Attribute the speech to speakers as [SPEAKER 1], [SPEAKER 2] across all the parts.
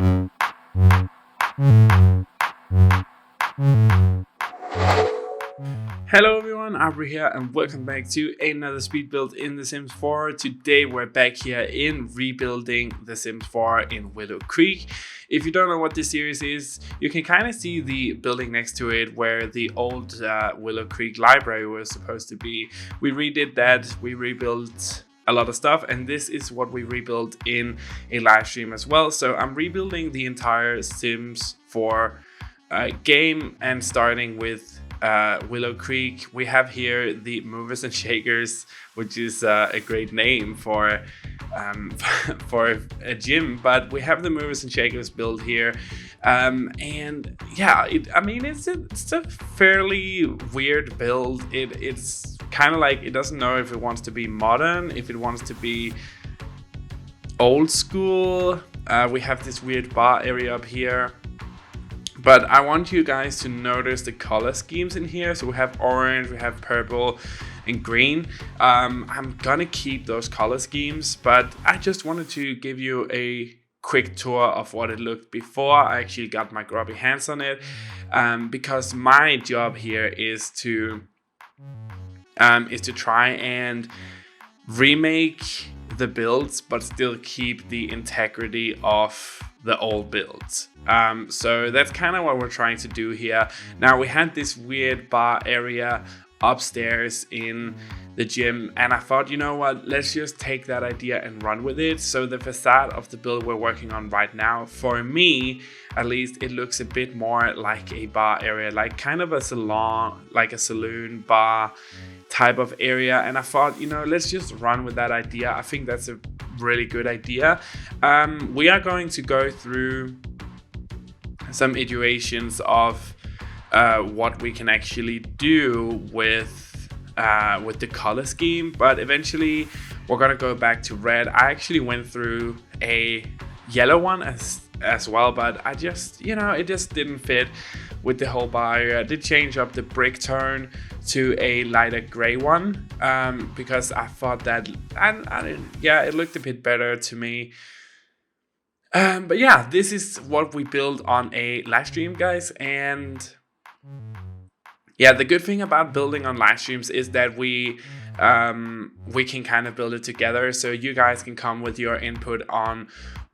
[SPEAKER 1] Hello everyone, Auvbri here and welcome back to another speed build in The Sims 4. Today we're back here in rebuilding The Sims 4 in Willow Creek. If you don't know what this series is, you can kind of see the building next to it where the old Willow Creek library was supposed to be. We redid that, we rebuilt a lot of stuff, and this is what we rebuilt in a live stream as well. So I'm rebuilding the entire Sims 4 game and starting with Willow Creek. We have here the Movers and Shakers, which is a great name for a gym, but we have the Movers and Shakers build here, and yeah, it's a fairly weird build. It's kind of like it doesn't know if it wants to be modern, if it wants to be old school. We have this weird bar area up here. But I want you guys to notice the color schemes in here. So we have orange, we have purple and green. I'm gonna keep those color schemes, but I just wanted to give you a quick tour of what it looked before I actually got my grubby hands on it. Because my job here is to try and remake the builds, but still keep the integrity of the old builds. So that's kind of what we're trying to do here. Now, we had this weird bar area upstairs in the gym, and I thought, you know what, let's just take that idea and run with it. So the facade of the build we're working on right now, for me at least, it looks a bit more like a bar area, like kind of a salon, like a saloon bar type of area. And I thought, you know, let's just run with that idea. I think that's a really good idea. We are going to go through some iterations of what we can actually do with the color scheme, but eventually we're gonna go back to red. I actually went through a yellow one as well, but I just, you know, it just didn't fit with the whole bar area. I did change up the brick tone to a lighter gray one, because I thought that it looked a bit better to me. But yeah, this is what we build on a live stream, guys. And yeah, the good thing about building on live streams is that we can kind of build it together. So you guys can come with your input on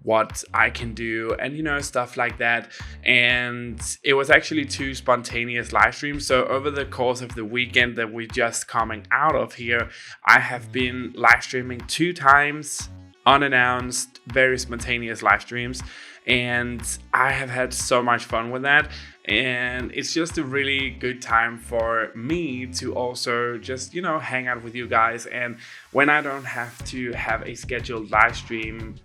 [SPEAKER 1] what I can do and, you know, stuff like that. And it was actually 2 spontaneous live streams. So over the course of the weekend that we're just coming out of here, I have been live streaming 2 times, unannounced, very spontaneous live streams, and I have had so much fun with that. And it's just a really good time for me to also just, you know, hang out with you guys. And when I don't have to have a scheduled live stream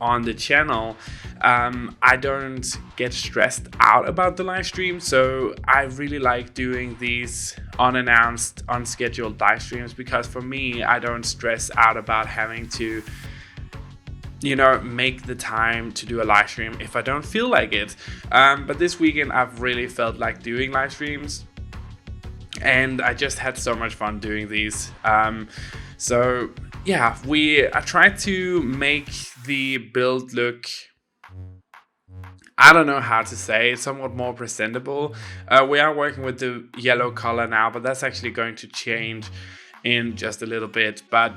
[SPEAKER 1] on the channel, I don't get stressed out about the live stream. So I really like doing these unannounced, unscheduled live streams, because for me, I don't stress out about having to, you know, make the time to do a live stream if I don't feel like it. But this weekend I've really felt like doing live streams, and I just had so much fun doing these. So yeah, I tried to make the build look, I don't know how to say it, somewhat more presentable. We are working with the yellow color now, but that's actually going to change in just a little bit. But,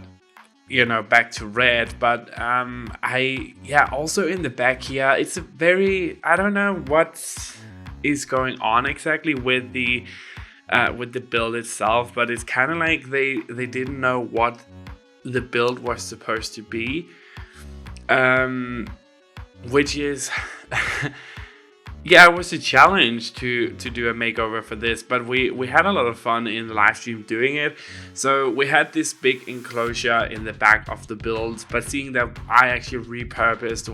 [SPEAKER 1] you know, back to red. But also in the back here, it's a very, I don't know what is going on exactly with the build itself, but it's kind of like they didn't know what the build was supposed to be, which is yeah, it was a challenge to do a makeover for this, but we had a lot of fun in the live stream doing it. So we had this big enclosure in the back of the build, but seeing that I actually repurposed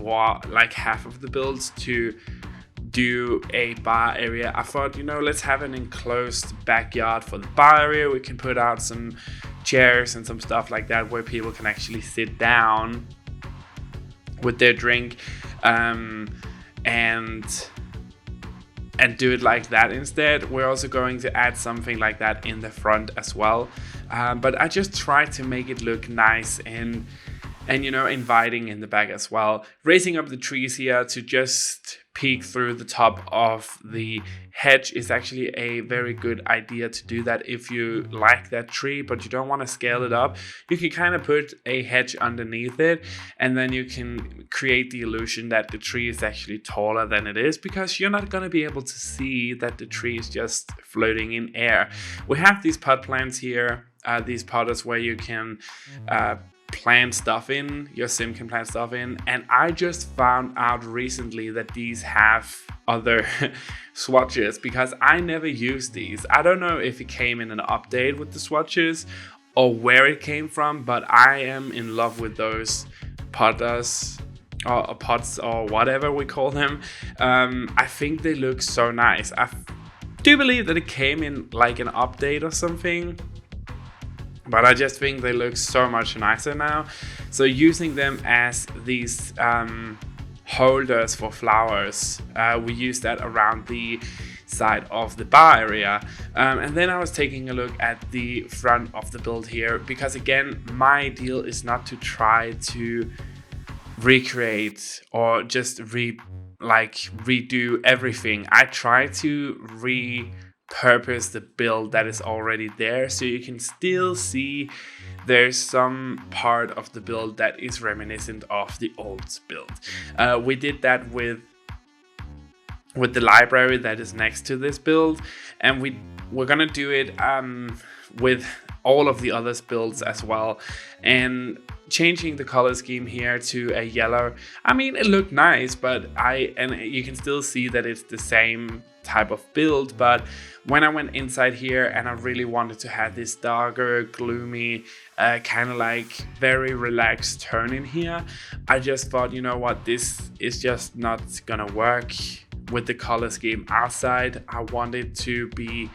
[SPEAKER 1] like half of the builds to do a bar area, I thought, you know, let's have an enclosed backyard for the bar area. We can put out some chairs and some stuff like that where people can actually sit down with their drink, and do it like that instead. We're also going to add something like that in the front as well, but I just tried to make it look nice and and inviting in the back as well. Raising up the trees here to just peek through the top of the hedge is actually a very good idea to do that if you like that tree but you don't want to scale it up. You can kind of put a hedge underneath it, and then you can create the illusion that the tree is actually taller than it is, because you're not going to be able to see that the tree is just floating in air. We have these pot plants here, these potters where you can plant stuff in, your sim can plant stuff in, and I just found out recently that these have other swatches, because I never used these. I don't know if it came in an update with the swatches or where it came from, but I am in love with those potters or pots or whatever we call them. I think they look so nice. I do believe that it came in like an update or something, but I just think they look so much nicer now. So using them as these holders for flowers, we use that around the side of the bar area. And then I was taking a look at the front of the build here, because again, my deal is not to try to recreate or just redo everything. I try to repurpose the build that is already there, so you can still see there's some part of the build that is reminiscent of the old build. We did that with the library that is next to this build, and we're gonna do it with all of the other builds as well, and changing the color scheme here to a yellow. I mean, it looked nice, but you can still see that it's the same type of build. But when I went inside here and I really wanted to have this darker, gloomy, kind of like very relaxed tone in here, I just thought, you know what, this is just not gonna work with the color scheme outside. I wanted to be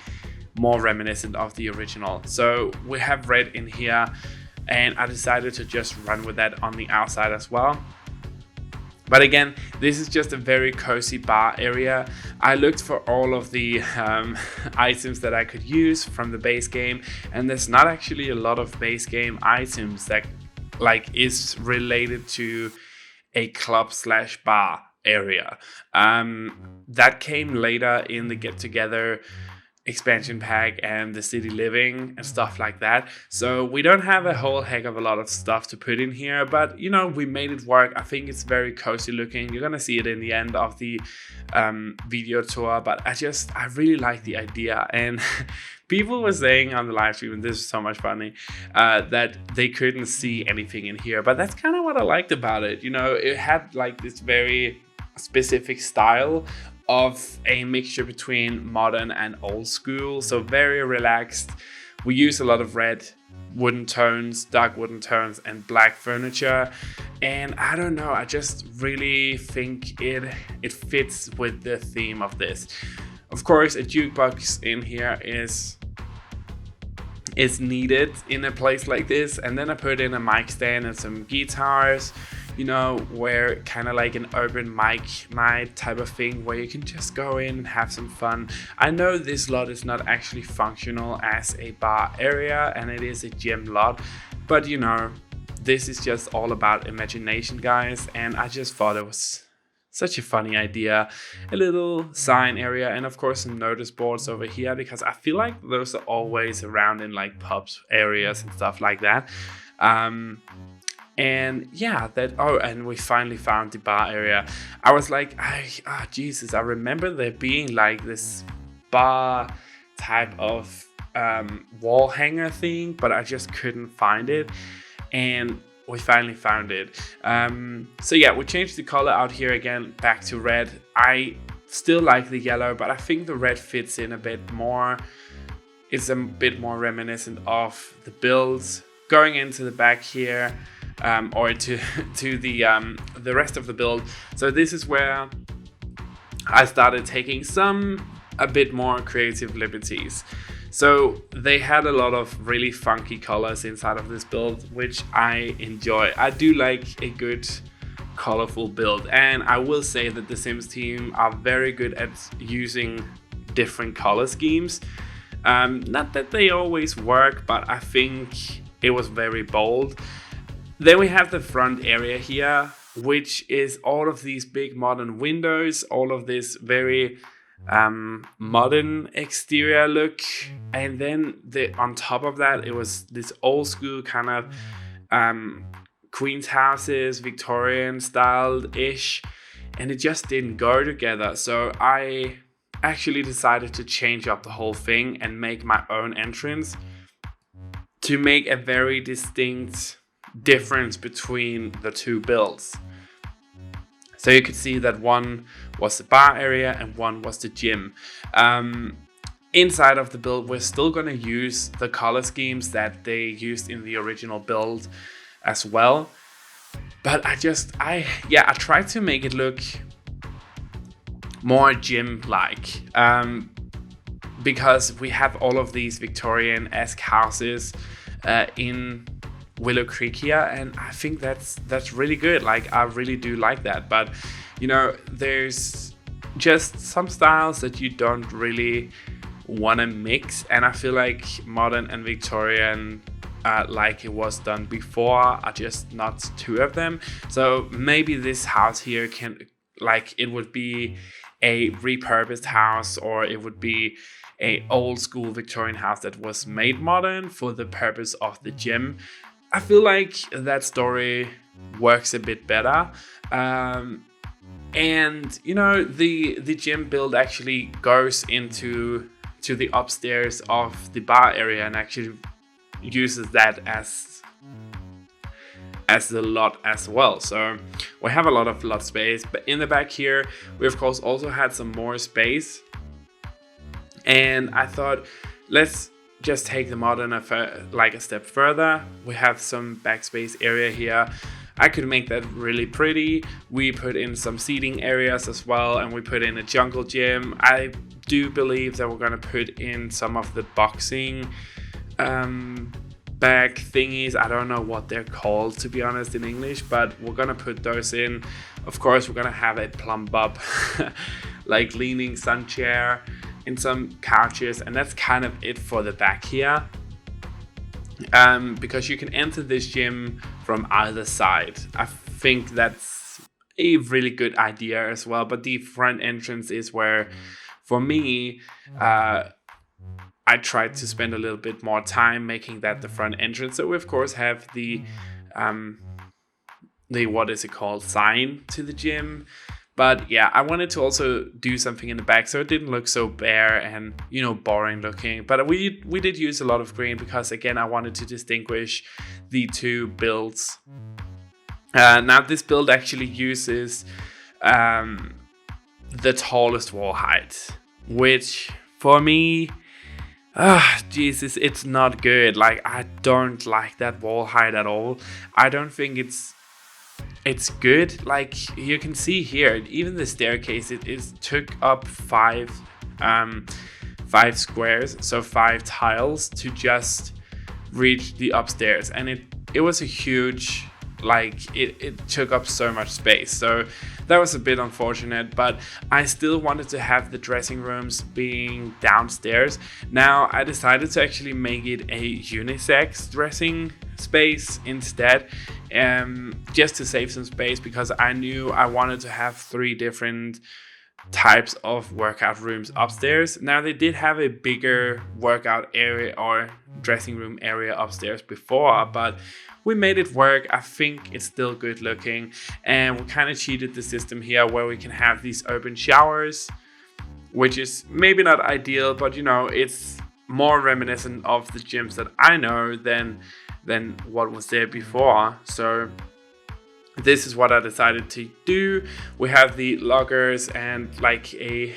[SPEAKER 1] more reminiscent of the original. So we have red in here, and I decided to just run with that on the outside as well. But again, this is just a very cozy bar area. I looked for all of the items that I could use from the base game, and there's not actually a lot of base game items that is related to a club/bar area. That came later in the Get Together expansion pack and the city living and stuff like that. So we don't have a whole heck of a lot of stuff to put in here, but we made it work. I think it's very cozy looking. You're gonna see it in the end of the video tour, but I really like the idea. And people were saying on the live stream, and this is so much funny, that they couldn't see anything in here, but that's kind of what I liked about it. It had like this very specific style of a mixture between modern and old school, so very relaxed. We use a lot of red wooden tones, dark wooden tones, and black furniture, and I don't know, I just really think it fits with the theme of this. Of course, a jukebox in here is needed in a place like this, and then I put in a mic stand and some guitars, where kind of like an open mic night type of thing where you can just go in and have some fun. I know this lot is not actually functional as a bar area, and it is a gym lot, but this is just all about imagination, guys, and I just thought it was such a funny idea. A little sign area, and of course some notice boards over here, because I feel like those are always around in like pubs areas and stuff like that. And yeah, and we finally found the bar area. I was like, Jesus, I remember there being like this bar type of wall hanger thing, but I just couldn't find it, and we finally found it. So yeah, we changed the color out here again back to red. I still like the yellow, but I think the red fits in a bit more. It's a bit more reminiscent of the builds. Going into the back here, or to the rest of the build. So this is where I started taking a bit more creative liberties. So they had a lot of really funky colors inside of this build, which I enjoy. I do like a good colorful build, and I will say that the Sims team are very good at using different color schemes. Not that they always work, but I think it was very bold. Then we have the front area here, which is all of these big modern windows, all of this very modern exterior look. And then on top of that, it was this old school kind of Queen's houses, Victorian style-ish. And it just didn't go together. So I actually decided to change up the whole thing and make my own entrance to make a very distinct difference between the two builds. So you could see that one was the bar area and one was the gym. Inside of the build, we're still going to use the color schemes that they used in the original build as well. But I tried to make it look more gym-like, because we have all of these Victorian-esque houses in Willow Creek here, and I think that's really good. Like, I really do like that. But you know, there's just some styles that you don't really want to mix, and I feel like modern and Victorian, like it was done before, are just not two of them. So maybe this house here can, like, it would be a repurposed house, or it would be a old school Victorian house that was made modern for the purpose of the gym. I feel like that story works a bit better. And you know, the gym build actually goes into the upstairs of the bar area and actually uses that as the lot as well. So we have a lot of lot space, but in the back here we of course also had some more space, and I thought, let's just take the modern a step further. We have some backspace area here. I could make that really pretty. We put in some seating areas as well, and we put in a jungle gym. I do believe that we're gonna put in some of the boxing bag thingies. I don't know what they're called, to be honest, in English, but we're gonna put those in. Of course, we're gonna have a plumb bob like leaning sun chair in some couches, and that's kind of it for the back here. Because you can enter this gym from either side. I think that's a really good idea as well, but the front entrance is where, for me, I tried to spend a little bit more time making that the front entrance. So we of course have the what is it called, sign to the gym. But yeah, I wanted to also do something in the back so it didn't look so bare and, you know, boring looking. But we did use a lot of green because, again, I wanted to distinguish the two builds. Now this build actually uses the tallest wall height, which for me, Jesus, it's not good. Like, I don't like that wall height at all. I don't think it's good. Like, you can see here, even the staircase, it took up five squares, so 5 tiles to just reach the upstairs, and it was a huge, like, it took up so much space. So that was a bit unfortunate, but I still wanted to have the dressing rooms being downstairs. Now I decided to actually make it a unisex dressing space instead, just to save some space, because I knew I wanted to have 3 different types of workout rooms upstairs. Now they did have a bigger workout area or dressing room area upstairs before, but we made it work. I think it's still good looking, and we kind of cheated the system here where we can have these open showers, which is maybe not ideal, but you know, it's more reminiscent of the gyms that I know than what was there before. So this is what I decided to do. We have the lockers and like a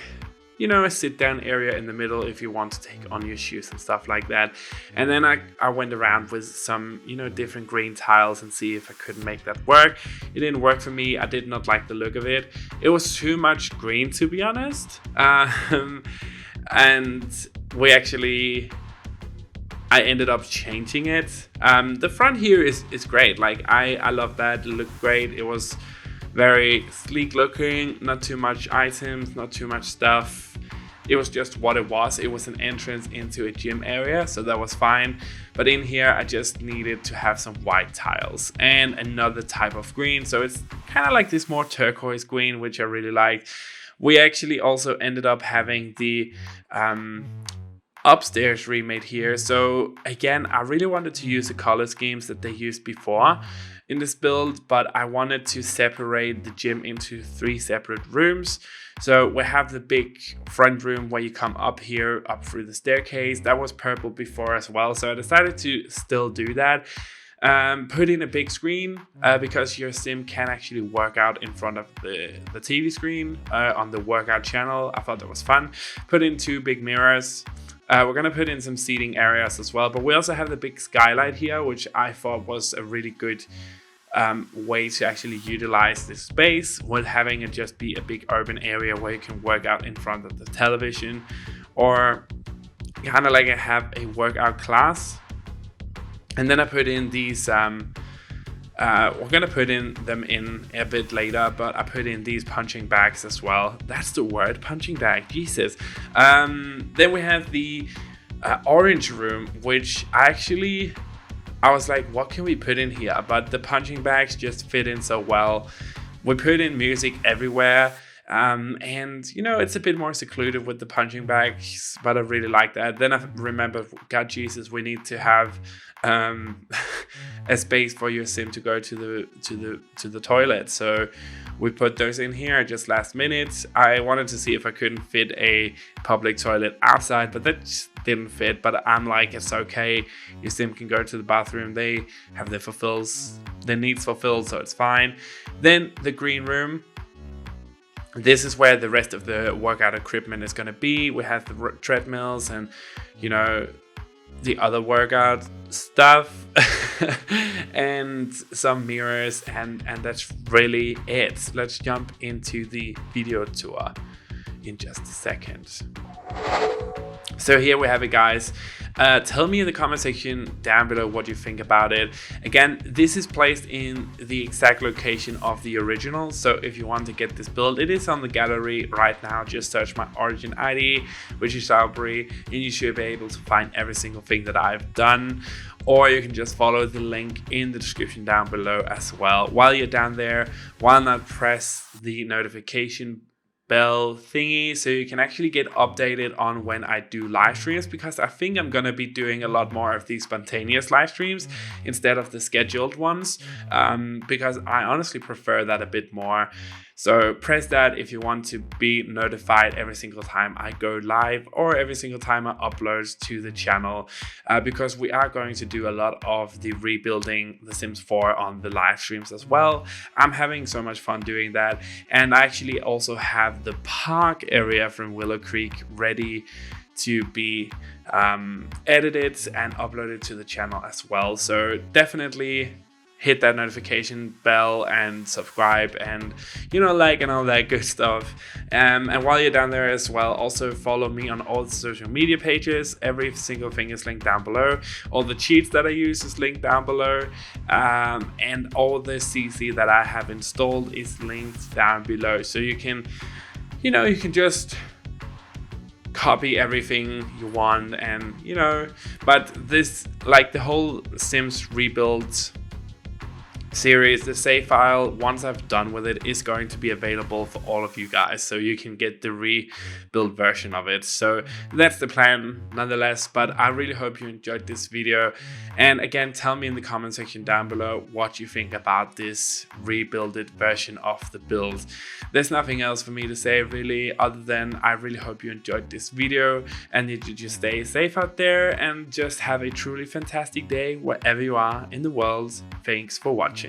[SPEAKER 1] sit down area in the middle if you want to take on your shoes and stuff like that. And then I went around with some, different green tiles and see if I could make that work. It didn't work for me. I did not like the look of it. It was too much green, to be honest. And I ended up changing it. The front here is great. Like, I love that. It looked great. It was very sleek looking, not too much items, not too much stuff. it was just what it was. It was an entrance into a gym area, so that was fine. But in here, I just needed to have some white tiles and another type of green. So it's kind of like this more turquoise green, which I really liked. We actually also ended up having the upstairs remade here. So again, I really wanted to use the color schemes that they used before in this build, but I wanted to separate the gym into 3 separate rooms. So we have the big front room where you come up here, up through the staircase. That was purple before as well, so I decided to still do that. Put in a big screen because your sim can actually work out in front of the TV screen on the workout channel. I thought that was fun. Put in 2 big mirrors. We're gonna put in some seating areas as well, but we also have the big skylight here, which I thought was a really good way to actually utilize this space, with having it just be a big urban area where you can work out in front of the television, or kind of like have a workout class. And then I put in these we're gonna put in them in a bit later, but I put in these punching bags as well. That's the word, punching bag, Jesus. Then we have the orange room, which I was like, what can we put in here? But the punching bags just fit in so well. We put in music everywhere. And you know, it's a bit more secluded with the punching bags, but I really like that. Then I remember, God Jesus, we need to have a space for your sim to go to the toilet. So we put those in here just last minute. I wanted to see if I couldn't fit a public toilet outside, but that just didn't fit. But I'm like, it's okay. Your sim can go to the bathroom. They have their needs fulfilled, so it's fine. Then the green room. This is where the rest of the workout equipment is going to be. We have the treadmills and, you know, the other workout stuff and some mirrors, and that's really it. Let's jump into the video tour in just a second. So here we have it, guys. Tell me in the comment section down below what you think about it. Again, this is placed in the exact location of the original. So if you want to get this build, it is on the gallery right now. Just search my origin ID, which is Auvbri, and you should be able to find every single thing that I've done. Or you can just follow the link in the description down below as well. While you're down there, why not press the notification bell thingy so you can actually get updated on when I do live streams, because I think I'm gonna be doing a lot more of these spontaneous live streams instead of the scheduled ones, because I honestly prefer that a bit more. So press that if you want to be notified every single time I go live or every single time I upload to the channel, because we are going to do a lot of the rebuilding The Sims 4 on the live streams as well. I'm having so much fun doing that, and I actually also have the park area from Willow Creek ready to be edited and uploaded to the channel as well. So definitely hit that notification bell and subscribe and, you know, like and all that good stuff. And while you're down there as well, also follow me on all the social media pages. Every single thing is linked down below. All the cheats that I use is linked down below. And all the CC that I have installed is linked down below. So you can, you know, you can just copy everything you want, and, you know, but this, like the whole Sims rebuild series, the save file, once I've done with it, is going to be available for all of you guys, so you can get the rebuild version of it. So that's the plan nonetheless, but I really hope you enjoyed this video. And again, tell me in the comment section down below what you think about this rebuilded version of the build. There's nothing else for me to say really, other than I really hope you enjoyed this video and that you just stay safe out there and just have a truly fantastic day wherever you are in the world. Thanks for watching.